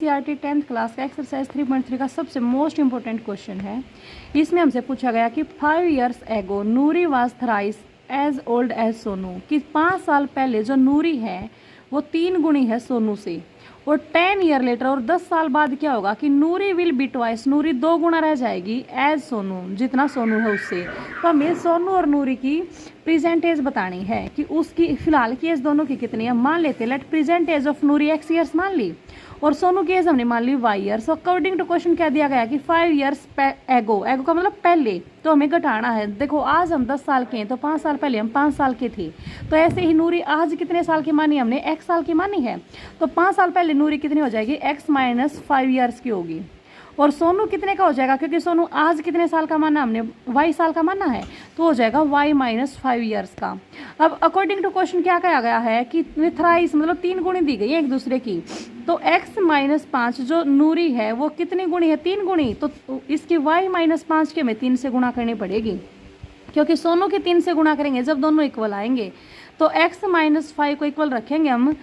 CRT 10th class का exercise 3.3 का सबसे मोस्ट इंपॉर्टेंट क्वेश्चन है। इसमें हमसे पूछा गया कि 5 years ago Noori was thrice as old as Sonu, कि 5 साल पहले जो नूरी है वो 3 गुणी है सोनू से, और 10 year लेटर और 10 साल बाद क्या होगा कि नूरी विल बी ट्वाइस, नूरी 2 गुना रह जाएगी एज सोनू, जितना सोनू है उससे। तो हमें सोनू और नूरी की प्रेजेंट एज बतानी है कि उसकी फिलहाल की एज दोनों की कितनी है। मान लेते let present age of Noori x years मान ली और सोनू की एज हमने मान ली y years। According to question क्या दिया गया कि 5 years एगो, एगो का मतलब पहले, तो हमें घटाना है। देखो आज हम 10 साल के हैं तो 5 साल पहले हम 5 साल के थे, तो ऐसे ही नूरी आज कितने साल की मानी हमने, x साल की मानी है, तो 5 साल पहले नूरी कितनी हो जाएगी x माइनस 5 years की होगी। और सोनू कितने का हो जाएगा, क्योंकि सोनू आज कितने साल का माना हमने, y साल का माना है, तो हो जाएगा y माइनस 5 years का। अब अकॉर्डिंग टू क्वेश्चन क्या कहा गया है कि थ्राइस मतलब 3 गुणी दी गई है एक दूसरे की, तो x माइनस 5 जो नूरी है वो कितनी गुणी है, 3 गुणी, तो इसकी y माइनस 5 के हमें 3 से गुणा करनी पड़ेगी, क्योंकि सोनू के 3 से गुणा करेंगे जब दोनों इक्वल आएंगे। तो x माइनस 5 को इक्वल रखेंगे हम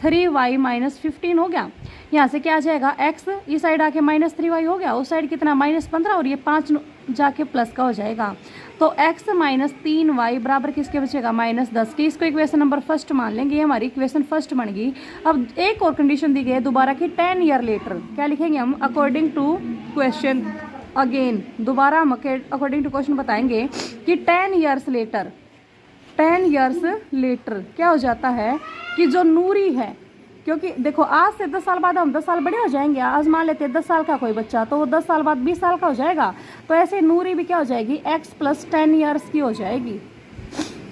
3y माइनस 15 हो गया। यहाँ से क्या आ जाएगा x इस साइड आके माइनस 3y हो गया, उस साइड कितना माइनस 15 और ये 5 जाके प्लस का हो जाएगा। तो x माइनस 3y बराबर किसके बचेगा माइनस 10 के। इसको इक्वेशन नंबर फर्स्ट मान लेंगे, ये हमारी इक्वेशन फर्स्ट बन गई। अब एक और कंडीशन दी गई है दोबारा की 10 year लेटर, क्या लिखेंगे हम अकॉर्डिंग टू क्वेश्चन, अगेन दोबारा हम अकॉर्डिंग टू क्वेश्चन बताएंगे कि 10 years लेटर, 10 years लेटर क्या हो जाता है कि जो नूरी है, क्योंकि देखो आज से 10 साल बाद हम 10 साल बड़े हो जाएंगे, आज मान लेते हैं 10 साल का कोई बच्चा तो वो 10 साल बाद 20 साल का हो जाएगा, तो ऐसे नूरी भी क्या हो जाएगी x प्लस 10 years की हो जाएगी।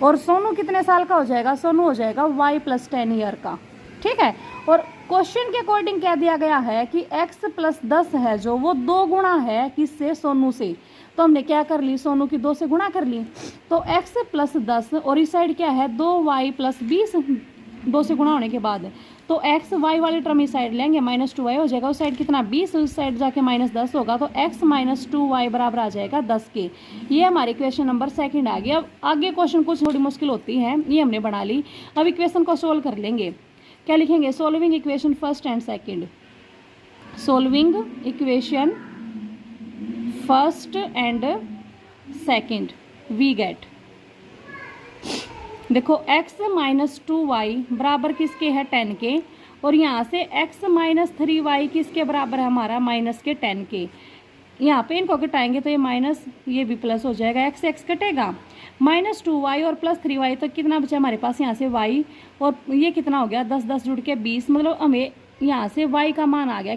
और सोनू कितने साल का हो जाएगा, सोनू हो जाएगा y प्लस 10 year का, ठीक है। और क्वेश्चन के अकॉर्डिंग क्या दिया गया है कि x प्लस 10 है जो वो 2 गुणा है किससे, सोनू से, तो हमने क्या कर ली, सोनू की 2 से गुणा कर ली, तो x प्लस 10 और इस साइड क्या है 2y प्लस 20, 2 से गुणा होने के बाद, तो x y वाली टर्म इस साइड लेंगे माइनस 2y हो जाएगा, उस साइड कितना 20, उस साइड जाके माइनस 10 होगा, तो x माइनस 2y बराबर आ जाएगा 10 के। ये हमारी क्वेश्चन नंबर सेकंड आ गया। अब आगे क्वेश्चन कुछ थोड़ी मुश्किल होती है, ये हमने बना ली। अब इक्वेशन को सोल्व कर लेंगे, क्या लिखेंगे, solving equation first and second, solving equation first and second we get, देखो x माइनस 2y बराबर किसके है 10 के, और यहाँ से x माइनस 3y किसके बराबर है हमारा माइनस के 10 के। यहाँ पे इनको घटाएंगे तो ये माइनस, ये भी प्लस हो जाएगा, x x कटेगा, माइनस 2y और प्लस 3y, तो कितना बचा हमारे पास यहाँ से y, और ये कितना हो गया 10 10 जुड़ के 20, मतलब हमें यहाँ से y का मान आ गया